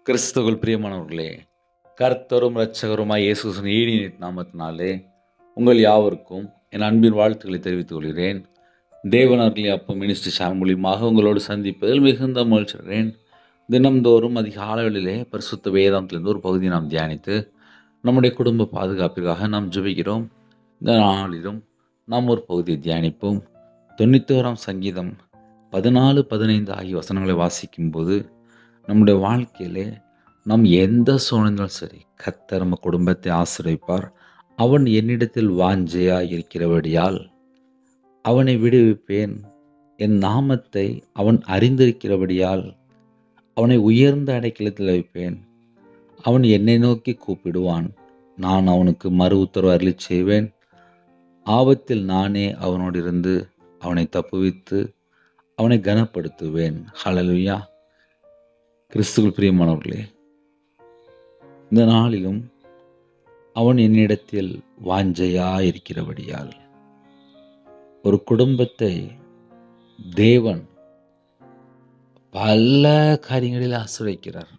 கிறிஸ்துவுக்குள் பிரியமானவர்களே, கர்த்தரும் இரட்சகருமாய் இயேசு கிறிஸ்துவின் ஈடின் நாமத்தினாலே உங்கள் யாவருக்கும் என் அன்பின் வாழ்த்துக்களை தெரிவித்துக் கொள்கிறேன். தேவனார்களே அப்போ மினிஸ்ட்ரி சேனல் மூலியமாக உங்களோடு சந்திப்பதில் மிகுந்த மகிழ்ச்சிகிறேன். தினம்தோறும் அதிகாலைகளிலே பரிசுத்த வேதாந்தத்திலிருந்து ஒரு பகுதியை நாம் தியானித்து நம்முடைய குடும்ப பாதுகாப்பிற்காக நாம் ஜெபிக்கிறோம். இந்த நாளிலும் நாம் ஒரு பகுதியை தியானிப்போம். 91ஆம் சங்கீதம் 14-15 ஆகிய வசனங்களை வாசிக்கும்போது நம்முடைய வாழ்க்கையிலே நாம் எந்த சூழ்நிலையும் சரி, கர்த்தர் நம்ம குடும்பத்தை ஆசீர்வதிப்பார். அவன் என்னிடத்தில் வாஞ்சையாய் இருக்கிறபடியால் அவனை விடுவிப்பேன். என் நாமத்தை அவன் அறிந்திருக்கிறபடியால் அவனை உயர்ந்த அடைக்கலத்தில் வைப்பேன். அவன் என்னை நோக்கி கூப்பிடுவான், நான் அவனுக்கு மறு உத்தரவு அருளிச் செய்வேன். ஆபத்தில் நானே அவனோடு இருந்து அவனை தப்புவித்து அவனை கனப்படுத்துவேன். ஹல்லேலூயா. கிறிஸ்துவுக்குள் பிரியமானவர்களே, இந்த நாளிலும் அவன் என்னிடத்தில் வாஞ்சையாயிருக்கிறபடியால் ஒரு குடும்பத்தை தேவன் பல காரியங்களில் ஆசீர்வதிக்கிறார்.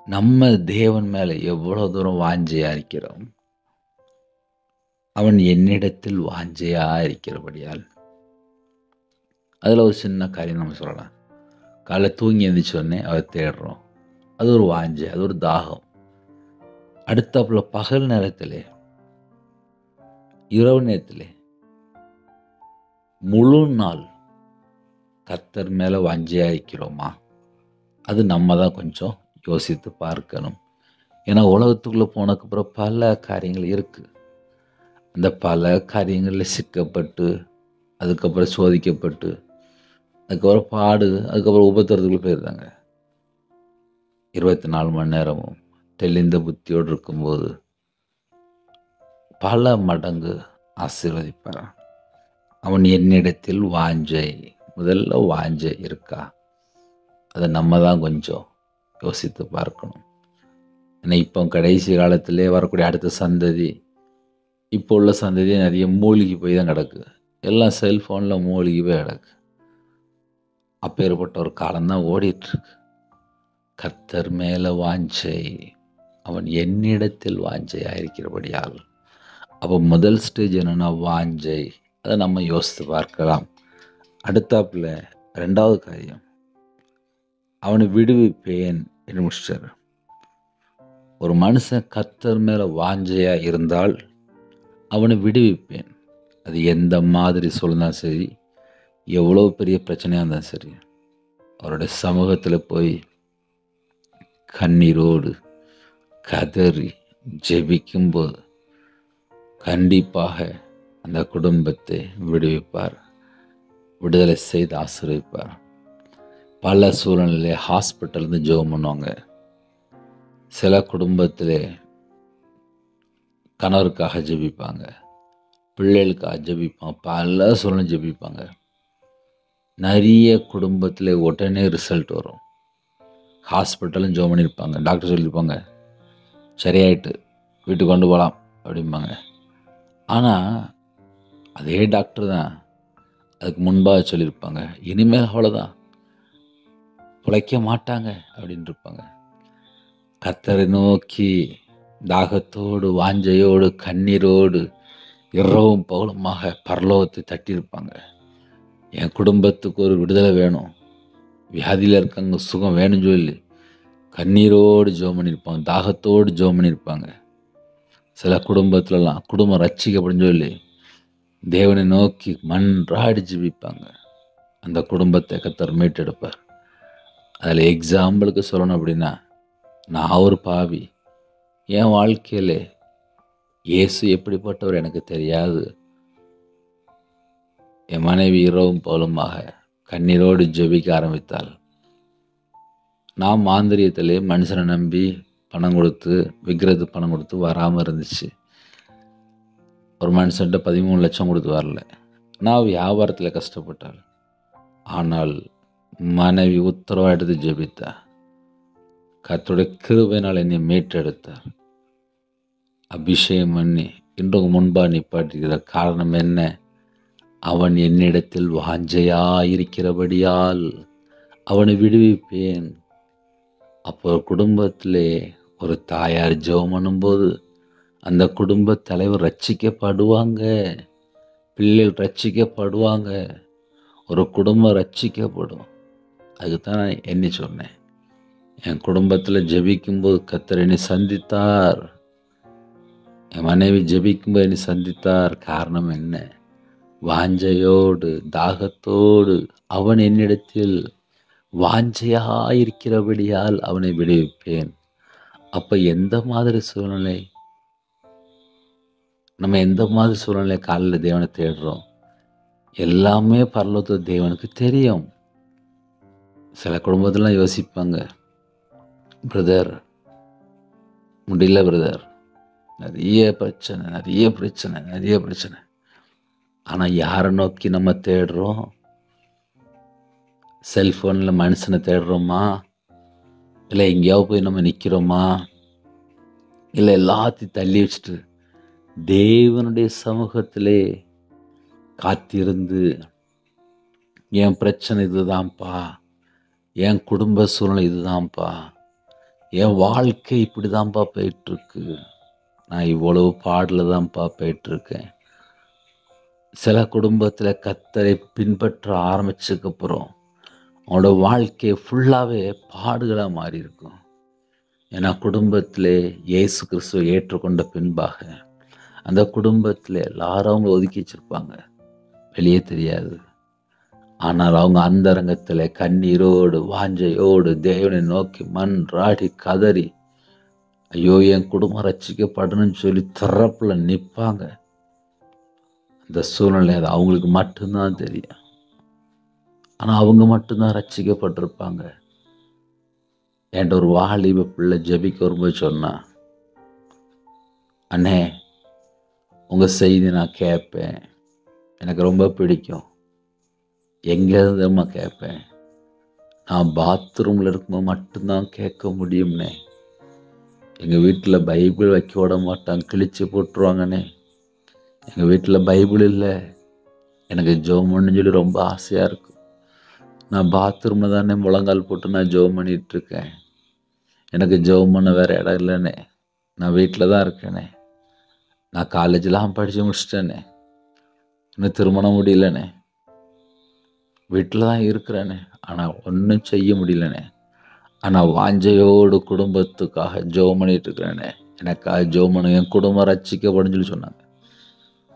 நம்ம தேவன் மேலே எவ்வளவு தூரம் வாஞ்சையா இருக்கிறோம். அவன் என்னிடத்தில் வாஞ்சையா இருக்கிறபடியால். அதில் ஒரு சின்ன காரியம் நம்ம சொல்லலாம். காலைல தூங்கி எழுந்திரிச்சோடனே அதை தேடுறோம். அது ஒரு வாஞ்சை, அது ஒரு தாகம். அடுத்தாப்புல பகல் நேரத்திலே, இரவு நேரத்திலே, முழு நாள் கர்த்தர் மேலே வாஞ்சையா இருக்கிறோமா? அது நம்ம தான் கொஞ்சம் யோசித்து பார்க்கணும். ஏன்னா உலகத்துக்குள்ளே போனதுக்கப்புறம் பல காரியங்கள் இருக்குது. அந்த பல காரியங்களில் சிக்கப்பட்டு, அதுக்கப்புறம் சோதிக்கப்பட்டு, அதுக்கப்புறம் அதுக்கப்புறம் உபத்திரத்துக்குள்ளே போயிருந்தாங்க. 24 மணி நேரமும் தெளிந்த புத்தியோடு இருக்கும்போது பல மடங்கு ஆசீர்வதிப்பார். அவன் என்னிடத்தில் வாஞ்சை, முதல்ல வாஞ்சை இருக்கா? அதை நம்ம தான் கொஞ்சம் யோசித்து பார்க்கணும். ஏன்னா இப்போ கடைசி காலத்திலே வரக்கூடிய அடுத்த சந்ததி, இப்போ உள்ள சந்ததி நிறைய மூழ்கி போய் தான் கிடக்கு. எல்லாம் செல்ஃபோனில் மூழ்கி போய் கிடக்கு. அப்பேற்பட்ட ஒரு காலம்தான் ஓடிட்டுருக்கு. கர்த்தர் மேலே வாஞ்சை, அவன் என்னிடத்தில் வாஞ்சையாக இருக்கிறபடியால். அப்போ முதல் ஸ்டேஜ் என்னென்னா வாஞ்சை. அதை நம்ம யோசித்து பார்க்கலாம். அடுத்தாப்புல 2வது காரியம், அவனை விடுவிப்பேன் என்று முடிச்சார். ஒரு மனுஷன் கர்த்தர் மேலே வாஞ்சையாக இருந்தால் அவனை விடுவிப்பேன். அது எந்த மாதிரி சொல்லினாலும் சரி, எவ்வளோ பெரிய பிரச்சனையாக இருந்தாலும் சரி, அவருடைய சமூகத்தில் போய் கண்ணீரோடு கதறி ஜெபிக்கும்போது கண்டிப்பாக அந்த குடும்பத்தை விடுவிப்பார், விடுதலை செய்து ஆசீர்வதிப்பார். பல சூழ்நிலையிலே ஹாஸ்பிட்டல்லேருந்து ஜெபம் பண்ணுவாங்க. சில குடும்பத்திலே கணவருக்காக ஜெபிப்பாங்க, பிள்ளைகளுக்காக ஜெபிப்பாங்க, பல சூழ்நிலை ஜெபிப்பாங்க. நிறைய குடும்பத்தில் உடனே ரிசல்ட் வரும். ஹாஸ்பிட்டலும் ஜெபம் பண்ணியிருப்பாங்க, டாக்டர் சொல்லியிருப்பாங்க சரியாயிட்டு வீட்டுக்கு கொண்டு போகலாம் அப்படிம்பாங்க. ஆனால் அதே டாக்டர் தான் அதுக்கு முன்பாக சொல்லியிருப்பாங்க, இனிமேல் அவ்வளோதான், பிழைக்க மாட்டாங்க அப்படின்னு இருப்பாங்க. கர்த்தரை நோக்கி தாகத்தோடு வாஞ்சையோடு கண்ணீரோடு இரவும் பகலுமாக பரலோகத்தை தட்டியிருப்பாங்க. என் குடும்பத்துக்கு ஒரு விடுதலை வேணும், வியாதியில் இருக்காங்க சுகம் வேணும்னு சொல்லி கண்ணீரோடு ஜெபம் பண்ணியிருப்பாங்க, தாகத்தோடு ஜெபம் பண்ணியிருப்பாங்க. சில குடும்பத்துலலாம் குடும்பம் ரட்சிக்கப்படும் சொல்லி தேவனை நோக்கி மன்றாடி ஜெபிப்பாங்க. அந்த குடும்பத்தை கர்த்தர் மீட்டெடுப்பார். அதில் எக்ஸாம்பிளுக்கு சொல்லணும் அப்படின்னா, நான் ஒரு பாவி, என் வாழ்க்கையில் இயேசு எப்படிப்பட்டவர் எனக்கு தெரியாது. என் மனைவி இரவும் பகலுமாக கண்ணீரோடு ஜெபிக்க ஆரம்பித்தாள். நான் மாந்திரியத்திலே மனுஷனை நம்பி பணம் கொடுத்து, விக்கிரத்துக்கு பணம் கொடுத்து வராமல் இருந்துச்சு. ஒரு மனுஷன்ட்ட 13 லட்சம் கொடுத்து வரல. நான் வியாபாரத்தில் கஷ்டப்பட்டாள். ஆனால் மனைவி உத்தரவாக எடுத்து ஜெபித்தா. கர்த்தருடைய கிருபையினால் என்னை மீட்டெடுத்தார். அபிஷேகம் பண்ணி இன்றைக்கு முன்பாக நிப்பாட்டிருக்கிற காரணம் என்ன? அவன் என்னிடத்தில் வாஞ்சையாயிருக்கிறபடியால் அவனை விடுவிப்பேன். அப்போ குடும்பத்திலே ஒரு தாயார் ஜெபம் பண்ணும்போது அந்த குடும்ப தலைவர் ரட்சிக்கப்படுவாங்க, பிள்ளைகள் ரட்சிக்கப்படுவாங்க, ஒரு குடும்பம் ரட்சிக்கப்படும். அதுக்கு தான் நான் எண்ணி சொன்னேன். என் குடும்பத்தில் ஜெபிக்கும்போது கர்த்தர் என்னை சந்தித்தார். என் மனைவி ஜெபிக்கும்போது என்னை சந்தித்தார். காரணம் என்ன? வாஞ்சையோடு தாகத்தோடு அவன் என்னிடத்தில் வாஞ்சையாயிருக்கிறபடியால் அவனை விடுவிப்பேன். அப்ப எந்த மாதிரி சூழ்நிலை, நம்ம எந்த மாதிரி சூழ்நிலை காலையில் தேவனை தேடுறோம்? எல்லாமே பரலோக தேவனுக்கு தெரியும். சில குடும்பத்திலாம் யோசிப்பாங்க, பிரதர் முடியல பிரதர், நிறைய பிரச்சனை. ஆனால் யாரை நோக்கி நம்ம தேடுறோம்? செல்ஃபோனில் மனுஷனை தேடுறோமா? இல்லை எங்கேயாவது போய் நம்ம நிற்கிறோமா? இல்லை எல்லாத்தையும் தள்ளி வச்சுட்டு தேவனுடைய சமூகத்திலே காத்திருந்து, என் பிரச்சனை இதுதான்ப்பா, என் குடும்ப சூழ்நிலை இதுதான்ப்பா, என் வாழ்க்கை இப்படி தான்ப்பா போயிட்டுருக்கு, நான் இவ்வளவு பாடில் தான்ப்பா போயிட்டுருக்கேன். சில குடும்பத்தில் கர்த்தரை பின்பற்ற ஆரம்பிச்சதுக்கப்புறம் அவனோட வாழ்க்கை ஃபுல்லாகவே பாடுகளாக மாறி இருக்கும். ஏன்னா குடும்பத்திலே இயேசு கிறிஸ்துவை ஏற்றுக்கொண்ட பின்பாக அந்த குடும்பத்தில் எல்லாரும் அவங்கள ஒதுக்கி வச்சிருப்பாங்க, வெளியே தெரியாது. ஆனால் அவங்க அந்தரங்கத்தில் கண்ணீரோடு வாஞ்சையோடு தேவனை நோக்கி மன்றாடி கதறி, ஐயோ என் குடும்பம் ரட்சிக்கப்படணும்னு சொல்லி திறப்புல நிற்பாங்க. அந்த சூழ்நிலை அது அவங்களுக்கு மட்டும்தான் தெரியும். ஆனால் அவங்க மட்டும்தான் ரட்சிக்கப்பட்டிருப்பாங்க. என்கிட்ட ஒரு வாலிப பிள்ளை ஜெபிக்க வரும்போது சொன்னா, அண்ணே உங்கள் செய்தி நான் கேட்பேன், எனக்கு ரொம்ப பிடிக்கும், எங்கேருந்துமா கேட்பேன், நான் பாத்ரூமில் இருக்கும்போது மட்டும்தான் கேட்க முடியும்னே, எங்கள் வீட்டில் பைபிள் வைக்க விட மாட்டாங்க, கிழிச்சு போட்டுருவாங்கண்ணே, எங்கள் வீட்டில் பைபிள் இல்லை, எனக்கு ஜெபம் பண்ணணும்னு சொல்லி ரொம்ப ஆசையாக இருக்கும், நான் பாத்ரூமில் தானே முழங்கால் போட்டு நான் ஜெபம் பண்ணிகிட்ருக்கேன், எனக்கு ஜெபம் பண்ண வேறு இடம் இல்லைண்ணே, நான் வீட்டில் தான் இருக்கேனே, நான் காலேஜெலாம் படித்து முடிச்சிட்டேனே, இன்னும் திருமணம் முடியலண்ணே, வீட்டில் தான் இருக்கிறேனே, ஆனால் ஒன்றும் செய்ய முடியலண்ணே, ஆனால் வாஞ்சையோடு குடும்பத்துக்காக ஜெபம் பண்ணிட்டு இருக்கிறேனே, எனக்காக ஜெபம் பண்ண, என் குடும்பம் ரட்சிக்கப்படும் சொல்லி சொன்னாங்க.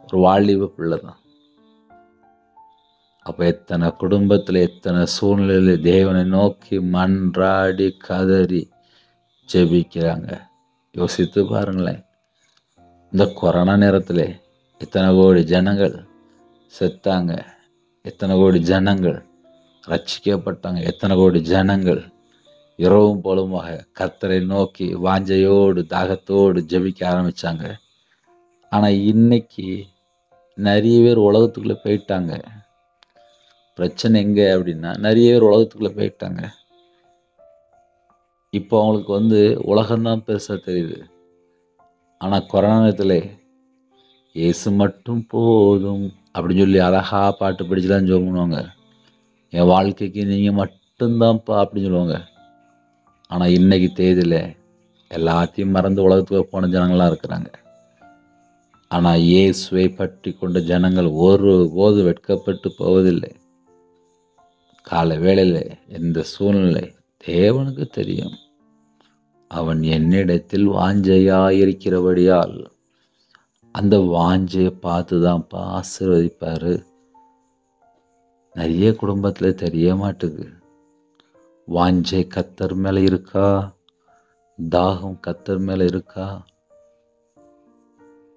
ஒரு வாலிப பிள்ளை தான். அப்போ எத்தனை குடும்பத்தில் எத்தனை சூழ்நிலையில் தேவனை நோக்கி மன்றாடி கதறி ஜெபிக்கிறாங்க. யோசித்து பாருங்களேன். இந்த கொரோனா நேரத்தில் எத்தனை கோடி ஜனங்கள் செத்தாங்க, எத்தனை கோடி ஜனங்கள் ரட்சிக்கப்பட்டாங்க, எத்தனை கோடி ஜனங்கள் இரவும் போலுமாக கர்த்தரை நோக்கி வாஞ்சையோடு தாகத்தோடு ஜெபிக்க ஆரம்பித்தாங்க. ஆனால் இன்னைக்கு நிறைய பேர் உலகத்துக்குள்ளே போயிட்டாங்க. பிரச்சனை எங்கே அப்படின்னா, நிறைய பேர் உலகத்துக்குள்ளே போயிட்டாங்க. இப்போ அவங்களுக்கு உலகம்தான் பெருசாக தெரியுது. ஆனால் கொரோனா நேரத்தில் இயேசு மட்டும் போதும் அப்படின்னு சொல்லி அழகா பாட்டு படிச்சுலாம் ஜெபம் பண்ணுவாங்க. என் வாழ்க்கைக்கு நீங்கள் மட்டும்தான்ப்பா அப்படின்னு சொல்லுவாங்க. ஆனால் இன்னைக்கு தேதியில் எல்லாத்தையும் மறந்து உலகத்துக்கு போன ஜனங்களாம் இருக்கிறாங்க. ஆனால் இயேசுவை பற்றி கொண்ட ஜனங்கள் ஒருபோது வெட்கப்பட்டு போவதில்லை. கால வேளையில் எந்த சூழ்நிலை தேவனுக்கு தெரியும். அவன் என்னிடத்தில் வாஞ்சையாயிருக்கிறபடியால் அந்த வாஞ்சையை பார்த்து தான்ப்பா ஆசீர்வதிப்பார். நிறைய குடும்பத்தில் தெரிய மாட்டுது. வாஞ்சை கர்த்தர் மேலே இருக்கா? தாகம் கர்த்தர் மேலே இருக்கா?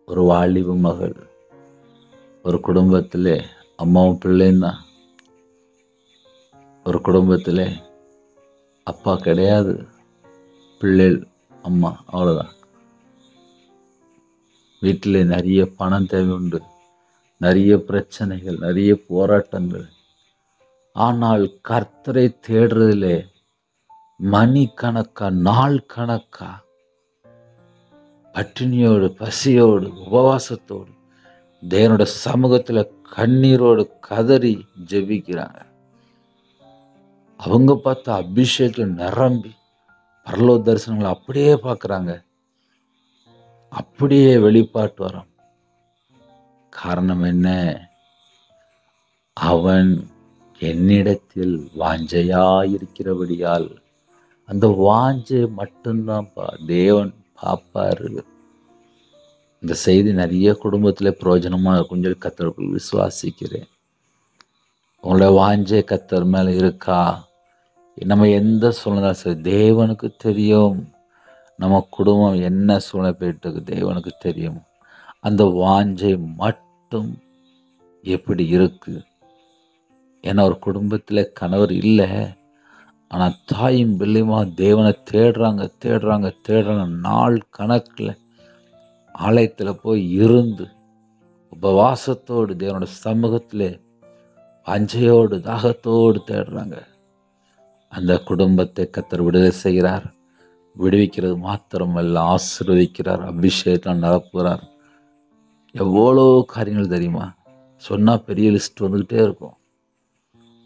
ஒரு வாலிப மகள் ஒரு குடும்பத்தில் அம்மாவும் பிள்ளைன்னா, ஒரு குடும்பத்தில் அப்பா கிடையாது, பிள்ளைகள் அம்மா, அவ்வளோதான். வீட்டில் நிறைய பணம் தேவை உண்டு, நிறைய பிரச்சனைகள், நிறைய போராட்டங்கள். ஆனால் கர்த்தரை தேடுறதிலே மணி கணக்கா நாள் கணக்கா பட்டினியோடு பசியோடு உபவாசத்தோடு தேவனோட சமூகத்தில் கண்ணீரோடு கதறி ஜெபிக்கிறாங்க. அவங்க பார்த்த அபிஷேகத்தில் நிரம்பி பரலோக தரிசனங்களை அப்படியே பார்க்குறாங்க, அப்படியே வெளிப்பாட்டு வரோம். காரணம் என்ன? அவன் என்னிடத்தில் வாஞ்சையாயிருக்கிறபடியால். அந்த வாஞ்சை மட்டும்தான் தேவன் பார்ப்பாரு. இந்த செய்தி நிறைய குடும்பத்தில் பிரயோஜனமாக இருக்கும்னு சொல்லி கர்த்தருக்குள் விசுவாசிக்கிறேன். உங்களோட வாஞ்சை கர்த்தர் மேலே இருக்கா? நம்ம எந்த சூழ்நிலை சரி, தேவனுக்கு தெரியும். நம்ம குடும்பம் என்ன சூழ்நிலை போயிட்டு தேவனுக்கு தெரியும். அந்த வாஞ்சை மட்டும் எப்படி இருக்கு? ஏன்னா ஒரு குடும்பத்தில் கணவர் இல்லை, ஆனால் தாயும் பிள்ளையுமா தேவனை தேடுறாங்க. நாள் கணக்கில் ஆலயத்தில் போய் இருந்து உபவாசத்தோடு தேவனோட சமூகத்தில் வாஞ்சையோடு தாகத்தோடு தேடுறாங்க. அந்த குடும்பத்தை கர்த்தர் விடுதலை செய்கிறார். விடுவிக்கிறது மாத்திரமல்ல, ஆசீர்வதிக்கிறார், அபிஷேகம் நிரப்புகிறார். எவ்வளோ காரியங்கள் தெரியுமா? சொன்னால் பெரிய லிஸ்ட் வந்துக்கிட்டே இருக்கும்.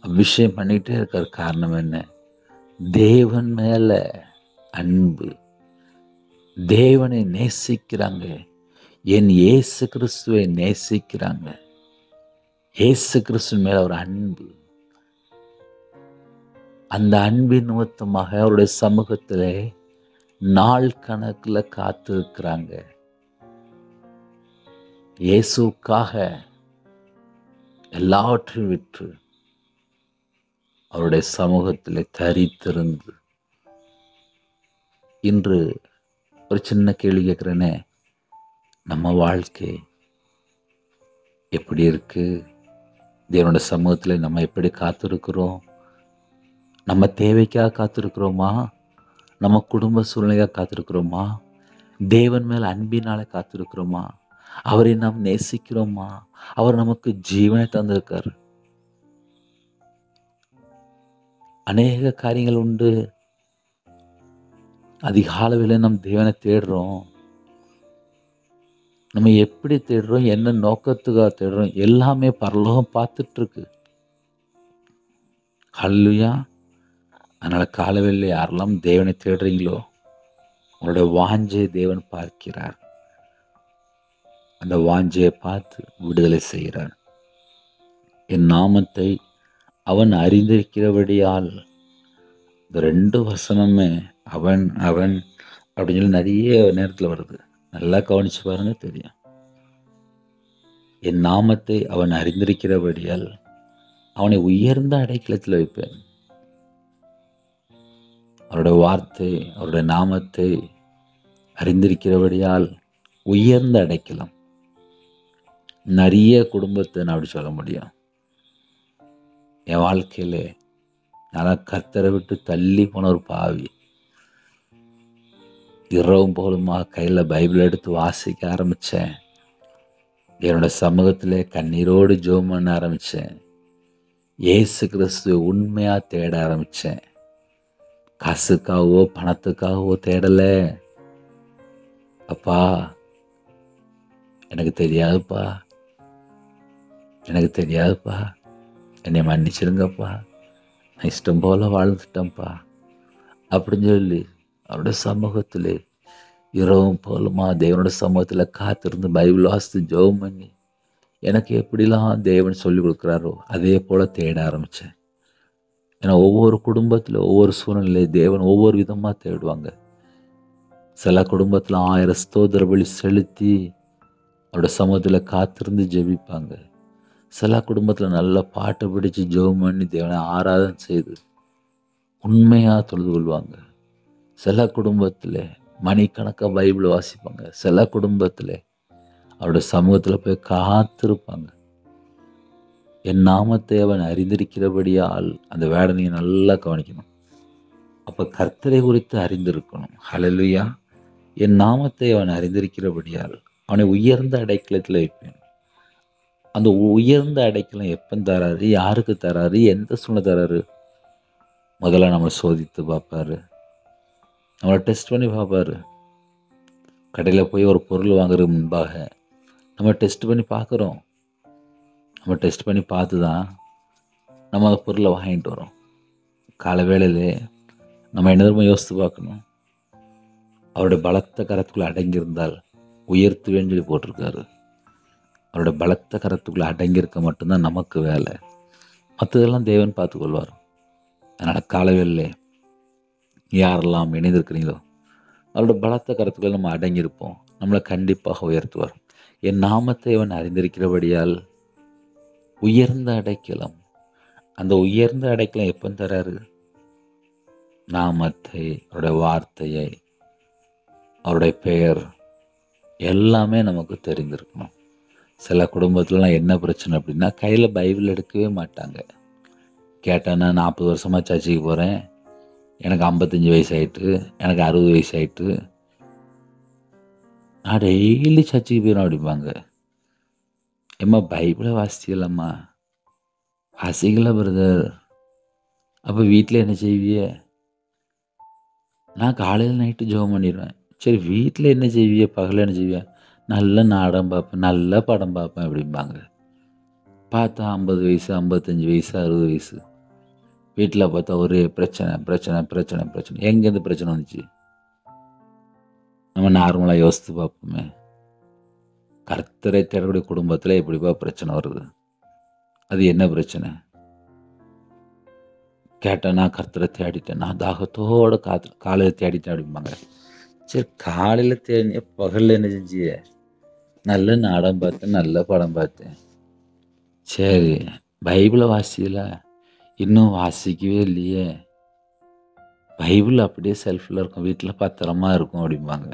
அபிஷேகம் பண்ணிக்கிட்டே இருக்கார். காரணம் என்ன? தேவன் மேலே அன்பு. தேவனை நேசிக்கிறாங்க. என் இயேசு கிறிஸ்துவை நேசிக்கிறாங்க. இயேசு கிறிஸ்து மேல ஒரு அன்பு. அந்த அன்பின் நிமித்தமாக அவருடைய சமூகத்திலே நாள் கணக்கில் காத்திருக்கிறாங்க. இயேசுக்காக எல்லாவற்றையும் விற்று அவருடைய சமூகத்திலே தரித்திருந்து. இன்று ஒரு சின்ன கேள்வி கேட்குறேனே, நம்ம வாழ்க்கை எப்படி இருக்கு? தேவனுடைய சமூகத்தில் நம்ம எப்படி காத்திருக்கிறோம்? நம்ம தேவைக்காக காத்திருக்கிறோமா? நம்ம குடும்ப சூழ்நிலையாக காத்திருக்கிறோமா? தேவன் மேல் அன்பினால காத்திருக்கிறோமா? அவரை நாம் நேசிக்கிறோமா? அவர் நமக்கு ஜீவனை தந்திருக்கார். அநேக காரியங்கள் உண்டு. அதிகாலையில் நம் தேவனை தேடுறோம். நம்ம எப்படி தேடுறோம், என்ன நோக்கத்துக்காக தேடுறோம், எல்லாமே பரலோகம் பார்த்துட்டு இருக்கு. ஹல்லேலூயா. அதனால காலையில் யாரெல்லாம் தேவனை தேடுறீங்களோ, உங்களுடைய வாஞ்சையை தேவன் பார்க்கிறார். அந்த வாஞ்சையை பார்த்து விடுதலை செய்கிறார். என் நாமத்தை அவன் அறிந்திருக்கிறபடியால். இந்த 2 வசனமே அவன் அவன் அப்படின்னு சொல்லி நிறைய நேரத்தில் வருது. நல்லா கவனிச்சு பாருங்க, தெரியும். என் நாமத்தை அவன் அறிந்திருக்கிறபடியால் அவனை உயர்ந்த அடைக்கலத்தில் வைப்பேன். அவருடைய வார்த்தை, அவருடைய நாமத்தை அறிந்திருக்கிறபடியால் உயர்ந்த அடைக்கலம். நிறைய குடும்பத்தை நான் அப்படி சொல்ல முடியும். என் வாழ்க்கையில நான் கர்த்தரை விட்டு தள்ளி போன ஒரு பாவி. இரவும் போலுமா கையில் பைபிள் எடுத்து வாசிக்க ஆரம்பித்தேன். என்னோட சமூகத்தில் கண்ணீரோடு ஜெபம் பண்ண ஆரம்பித்தேன். இயேசு கிறிஸ்துவை உண்மையாக தேட ஆரம்பித்தேன். காசுக்காகவோ பணத்துக்காகவோ தேடலை. அப்பா, எனக்கு தெரியாதுப்பா, என்னை மன்னிச்சிருங்கப்பா, நான் இஷ்டம் போல் வாழ்ந்துட்டேன்ப்பா அப்படின்னு சொல்லி அவருடைய சமூகத்தில் இரவும் போலுமா தேவனோட சமூகத்தில் காத்திருந்து பைபிள் வாசித்து ஜெபம் பண்ணி எனக்கு எப்படிலாம் தேவன் சொல்லி கொடுக்குறாரோ அதே போல் தேட ஆரம்பித்தேன். ஏன்னா ஒவ்வொரு குடும்பத்தில் ஒவ்வொரு சூழ்நிலையை தேவன் ஒவ்வொரு விதமாக தேடுவாங்க. சில குடும்பத்தில் 1000 ஸ்தோத்திர பலி செலுத்தி அவருடைய சமூகத்தில் காத்திருந்து ஜெபிப்பாங்க. சில குடும்பத்தில் நல்ல பாட்டை பிடிச்சி ஜெபம் பண்ணி தேவனை ஆராதனை செய்து உண்மையாக தொழுது கொள்வாங்க. சில குடும்பத்தில் மணிக்கணக்காக பைபிள் வாசிப்பாங்க. சில குடும்பத்தில் அவருடைய சமூகத்தில் போய் காத்திருப்பாங்க. என் நாமத்தை அவன் அறிந்திருக்கிறபடியால் அந்த வேடனையை நல்லா கவனிக்கணும். அப்போ கர்த்தரை குறித்து அறிந்திருக்கணும். ஹல்லேலூயா. என் நாமத்தை அவன் அறிந்திருக்கிறபடியால் அவனை உயர்ந்த அடைக்கலத்தில் வைப்பேன். அந்த உயர்ந்த அடைக்கலம் எப்போ தராரு, யாருக்கு தராரு, எந்த சூழ்நிலை தராரு? முதல்ல நம்மளை சோதித்து பார்ப்பாரு, நம்மளை டெஸ்ட் பண்ணி பார்ப்பாரு. கடையில் போய் ஒரு பொருள் வாங்குறதுக்கு முன்பாக நம்ம டெஸ்ட் பண்ணி பார்க்குறோம். நம்ம டெஸ்ட் பண்ணி பார்த்து தான் நம்ம அந்த பொருளை வாங்கிட்டு வரோம். காலை வேளையில் நம்ம என்ன தெரியுமா யோசித்து பார்க்கணும்? அவருடைய பலத்த கரத்துக்குள்ள அடங்கியிருந்தால் உயர்த்துவேன்னு சொல்லி போட்டிருக்காரு. அவருடைய பலத்த கரத்துக்குள்ள அடங்கியிருக்க மட்டும்தான் நமக்கு வேலை. மற்றதெல்லாம் தேவன் பார்த்துக்கொள்வார். அதனால் காலவேளை யாரெல்லாம் இணைந்திருக்கிறீங்களோ அவருடைய பலத்த கரத்துக்குள்ள நம்ம அடங்கியிருப்போம். நம்மளை கண்டிப்பாக உயர்த்துவார். என் நாமத்தை அவன் அறிந்திருக்கிறபடியால் உயர்ந்த அடைக்கலம். அந்த உயர்ந்த அடைக்கலம் எப்போ தராரு? நாமத்தை, அவருடைய வார்த்தையை, அவருடைய பெயர் எல்லாமே நமக்கு தெரிந்திருக்கணும். சில குடும்பத்துலலாம் என்ன பிரச்சனை அப்படின்னா, கையில் பைபிள் எடுக்கவே மாட்டாங்க. கேட்டேன், நான் 40 வருஷமாக சர்ச்சுக்கு போகிறேன், எனக்கு 55 வயசு ஆயிட்டு, எனக்கு 60 வயசு ஆயிட்டு, நான் டெய்லி சர்ச்சுக்கு போயிடும் அப்படிம்பாங்க. ஏம்மா பைபிளை வாசிக்கலம்மா? வாசிக்கல பிரதர். அப்போ வீட்டில் என்ன செய்விய? நான் காலையில் நைட்டு ஜெபம் பண்ணிடுவேன். சரி, வீட்டில் என்ன செய்விய? பகலில் என்ன செய்விய? நல்ல நாடகம் பார்ப்பேன், நல்ல படம் பார்ப்பேன் அப்படிம்பாங்க. பார்த்தா 50 வயசு, 55 வயசு, 60 வயசு. வீட்டில் பார்த்தா ஒரே பிரச்சனை பிரச்சனை பிரச்சனை பிரச்சனை. எங்கேருந்து பிரச்சனை வந்துச்சு? நம்ம நார்மலாக யோசித்து பார்ப்போமே. கர்த்தரை தேடக்கூடிய குடும்பத்தில் எப்படிப்பா பிரச்சனை வருது? அது என்ன பிரச்சனை? கேட்டேன், நான் கர்த்தரை தேடிட்டேன், நான் தாகத்தோடு காலையில் தேடிட்டேன் அப்படிம்பாங்க. சரி, காலையில் தேடி பகலில் என்ன செஞ்சிய? நல்ல நாடகம் பார்த்தேன், நல்ல படம் பார்த்தேன். சரி, பைபிளை வாசிக்கல? இன்னும் வாசிக்கவே இல்லையே. பைபிள் அப்படியே செல்ஃபில் இருக்கும், வீட்டில் பத்திரமா இருக்கும் அப்படிம்பாங்க.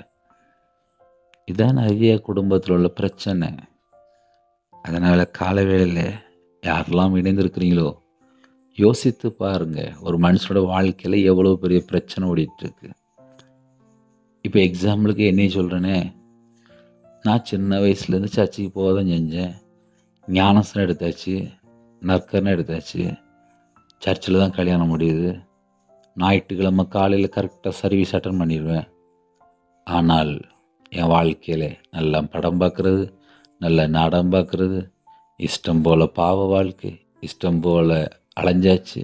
இதான் நிறைய குடும்பத்தில் உள்ள பிரச்சனை. அதனால் காலை வேளையில் யாரெல்லாம் இணைந்திருக்கிறீங்களோ யோசித்து பாருங்க, ஒரு மனுஷனோட வாழ்க்கையில் எவ்வளோ பெரிய பிரச்சனை ஓடிட்டுருக்கு. இப்போ எக்ஸாம்பிளுக்கு என்னையே சொல்கிறேனே, நான் சின்ன வயசுலேருந்து சர்ச்சுக்கு போக தான் செஞ்சேன். ஞானஸ்தானம் எடுத்தாச்சு, நற்கரணை எடுத்தாச்சு, சர்ச்சில் தான் கல்யாணம் முடியுது. ஞாயிற்றுக்கிழமை காலையில் கரெக்டாக சர்வீஸ் அட்டன் பண்ணிடுவேன். ஆனால் என் வாழ்க்கையில் நல்லா படம் பார்க்குறது, நல்ல நாடகம் பார்க்குறது, இஷ்டம் போல் பாவ வாழ்க்கை, இஷ்டம் போல் அலைஞ்சாச்சு.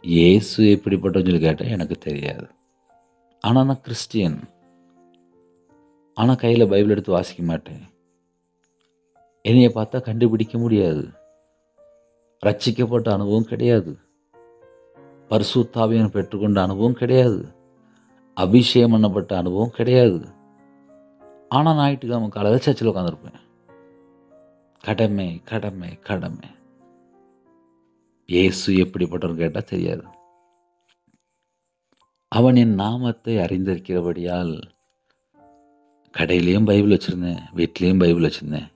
இயேசு எப்படிப்பட்டன்னு சொல்லி கேட்டால் எனக்கு தெரியாது. ஆனால் நான் கிறிஸ்டியன். ஆனால் கையில் பைபிள் எடுத்து வாசிக்க மாட்டேன். என்னையை பார்த்தா கண்டுபிடிக்க முடியாது. ரட்சிக்கப்பட்ட அனுபவம் கிடையாது. பரிசுத்த ஆவியானவரை பெற்றுக்கொண்ட அனுபவம் கிடையாது. அபிஷேகம் பண்ணப்பட்ட அனுபவம் கிடையாது. ஆனால் ஞாயிற்றுக்கிழமை காலையில் சர்ச்சில் உட்காந்துருப்பேன். கடமை கடமை கடமை. இயேசு எப்படிப்பட்டவன்னு கேட்டால் தெரியாது. அவன் என் நாமத்தை அறிந்திருக்கிறபடியால். கடையிலையும் பைபிள் வச்சுருந்தேன், வீட்லேயும் பைபிள் வச்சுருந்தேன்.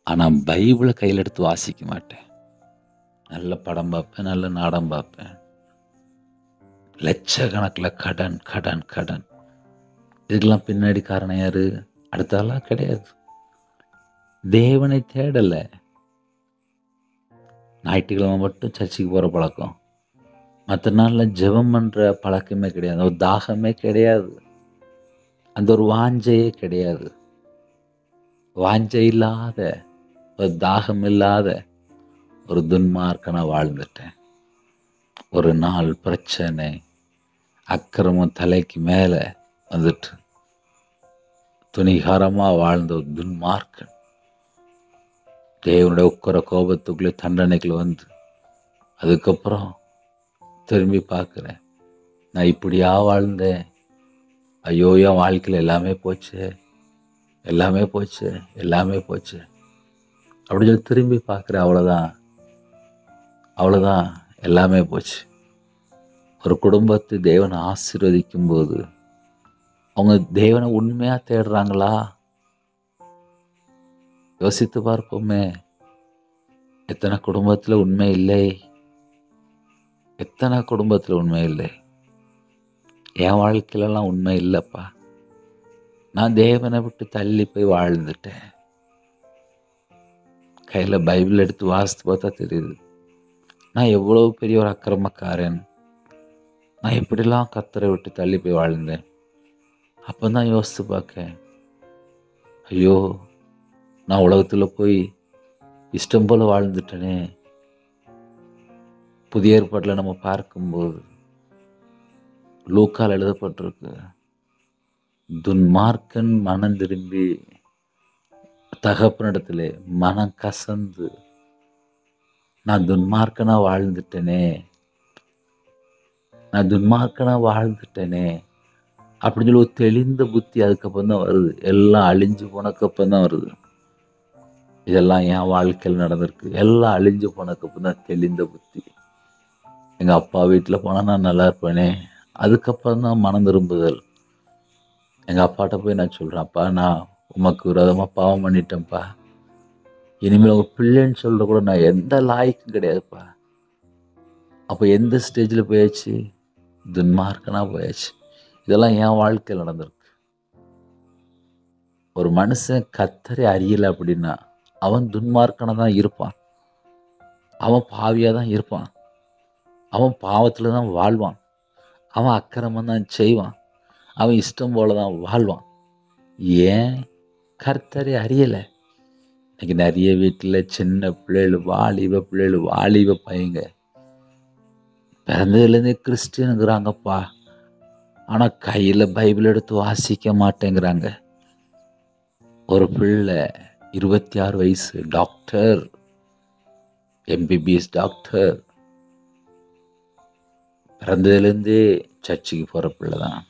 ஆனால் பைபிளை கையில் எடுத்து வாசிக்க மாட்டேன். நல்ல படம் பார்ப்பேன், நல்ல நாடகம் பார்ப்பேன். லட்சக்கணக்கில் கடன் கடன் கடன். இதுக்கெல்லாம் பின்னாடி காரணம் யாரு? அடுத்தாலாம் கிடையாது. தேவனை தேடலை. ஞாயிற்றுக்கிழமை மட்டும் சர்ச்சுக்கு போகிற பழக்கம். மற்ற நாளில் ஜெபம் பண்ணுற பழக்கமே கிடையாது. ஒரு தாகமே கிடையாது. அந்த ஒரு வாஞ்சையே கிடையாது. வாஞ்சை இல்லாத, ஒரு தாகம் இல்லாத ஒரு துன்மார்க்கனா வாழ்ந்துட்டேன். ஒரு நாள் பிரச்சனை, அக்கிரமம் தலைக்கு மேலே வந்துட்டு துணிகாரமாக வாழ்ந்த ஒரு துன்மார்க்கன் தேவனுடைய உக்கிர கோபத்துக்குள்ளே தண்டனைக்குள்ள வந்து அதுக்கப்புறம் திரும்பி பார்க்குறேன், நான் இப்படியா வாழ்ந்தேன்? ஐயோ, என் வாழ்க்கையில் எல்லாமே போச்சு, எல்லாமே போச்சு, எல்லாமே போச்சு அப்படின்னு சொல்லி திரும்பி பார்க்குறேன். அவ்வளோதான், எல்லாமே போச்சு. ஒரு குடும்பத்தை தேவனை ஆசீர்வதிக்கும் போது அவங்க தேவனை உண்மையாக தேடுறாங்களா? யோசித்து பார்ப்போமே. எத்தனை குடும்பத்தில் உண்மை இல்லை? எத்தனை குடும்பத்தில் உண்மை இல்லை? என் வாழ்க்கையிலலாம் உண்மை இல்லைப்பா. நான் தேவனை விட்டு தள்ளி போய் வாழ்ந்துட்டேன். கையில் பைபிள் எடுத்து வாசித்து பார்த்தா தெரியுது, நான் எவ்வளோ பெரிய ஒரு அக்கிரமக்காரன். நான் எப்படிலாம் கர்த்தரை விட்டு தள்ளி போய் வாழ்ந்தேன். அப்போ தான் யோசித்து பார்க்கேன், ஐயோ, நான் உலகத்தில் போய் இஷ்டம் போல் வாழ்ந்துட்டேனே. புதிய ஏற்பாட்டில் நம்ம பார்க்கும்போது லூக்கால் எழுதப்பட்டிருக்கு, துன்மார்க்கன் மனம் திரும்பி தகப்பனிடத்திலே மனம் கசந்து, நான் துன்மார்க்கனா வாழ்ந்துட்டேனே, நான் துன்மார்க்கனா வாழ்ந்துட்டேனே அப்படின்னு சொல்லி ஒரு தெளிந்த புத்தி அதுக்கப்புறம் தான் வருது. எல்லாம் அழிஞ்சு போனக்கப்புறம் தான் வருது. இதெல்லாம் என் வாழ்க்கையில் நடந்திருக்கு. எல்லாம் அழிஞ்சு போனக்கப்புறம் தான் தெளிந்த புத்தி. எங்கள் அப்பா வீட்டில் போனால் நான் நல்லா இருப்பேனே, அதுக்கப்புறம் தான் மனம் திரும்புதல். எங்கள் அப்பாட்ட போய் நான் சொல்கிறேன், அப்பா நான் உமக்கு விரோதமாக பாவம் பண்ணிட்டேன்ப்பா, இனிமேல் உங்கள் பிள்ளைன்னு சொல்கிற கூட நான் எந்த லாய்க்கும் கிடையாதுப்பா. அப்போ எந்த ஸ்டேஜில் போயாச்சு? துன்மார்க்கனா போயாச்சு. இதெல்லாம் என் வாழ்க்கையில் நடந்திருக்கு. ஒரு மனுஷன் கர்த்தரை அறியலை அப்படின்னா அவன் துன்மார்க்கனா தான் இருப்பான். அவன் பாவியாக தான் இருப்பான். அவன் பாவத்தில் தான் வாழ்வான். அவன் அக்கிரமம் தான் செய்வான். அவன் இஷ்டம் போல தான் வாழ்வான். ஏன்? கர்த்தரை அறியலை. இன்னைக்கு நிறைய வீட்டில் சின்ன பிள்ளைகள், வாலிப பையங்க பிறந்ததுலேருந்தே கிறிஸ்டியனுங்கிறாங்கப்பா, ஆனால் கையில் பைபிள் எடுத்து வாசிக்க மாட்டேங்கிறாங்க. ஒரு பிள்ளை 26 வயசு, டாக்டர், எம்பிபிஎஸ் டாக்டர், பிறந்ததுலேருந்தே சர்ச்சுக்கு போகிற பிள்ளை தான்.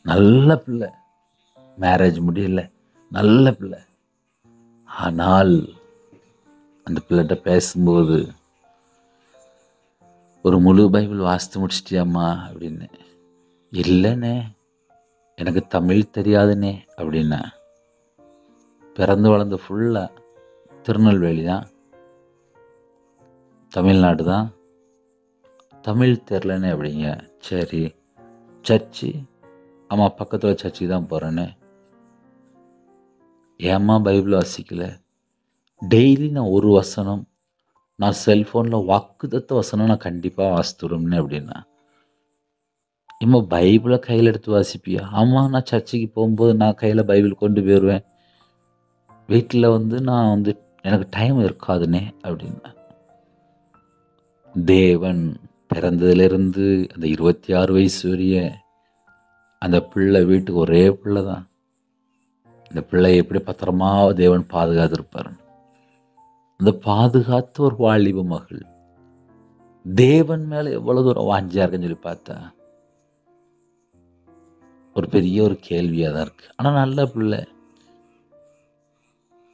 நல்ல பிள்ளை, மேரேஜ் முடியல, நல்ல பிள்ளை. ஆனால் அந்த பிள்ளைகிட்ட பேசும்போது, ஒரு முழு பைபிள் வாசித்து முடிச்சிட்டியாம்மா அப்படின்னு. இல்லைண்ணே, எனக்கு தமிழ் தெரியாதுண்ணே அப்படின்னா. பிறந்து வளர்ந்து ஃபுல்லாக திருநெல்வேலி தான், தமிழ்நாடு தான், தமிழ் தெரிலண்ணே அப்படிங்க. சரி, சர்ச்சு, ஆமாம் பக்கத்தில் சர்ச்சுக்கு தான் போகிறேன்னு. ஏம்மா பைபிள் வாசிக்கல? டெய்லி நான் ஒரு வசனம், நான் செல்ஃபோனில் வாக்குத்தத்த வசனம் நான் கண்டிப்பாக வாசித்துடும்னு அப்படின்னா. இம்மா பைபிளை கையில் எடுத்து வாசிப்பியா? ஆமாம், நான் சர்ச்சுக்கு போகும்போது நான் கையில் பைபிள் கொண்டு போயிடுவேன், வீட்டில் நான் எனக்கு டைம் இருக்காதுண்ணே அப்படின்னா. தேவன் பிறந்ததுலேருந்து அந்த 26 வயசு வரைய அந்த பிள்ளை வீட்டுக்கு ஒரே பிள்ளை தான். இந்த பிள்ளை எப்படி பத்திரமா தேவன் பாதுகாத்திருப்பார். அந்த பாதுகாத்த ஒரு வாலிப மகள் தேவன் மேல எவ்வளவு தூரம் வாஞ்சியா இருக்குன்னு சொல்லி பார்த்தா ஒரு பெரிய ஒரு கேள்வியா தான் இருக்கு. ஆனா நல்ல பிள்ளை,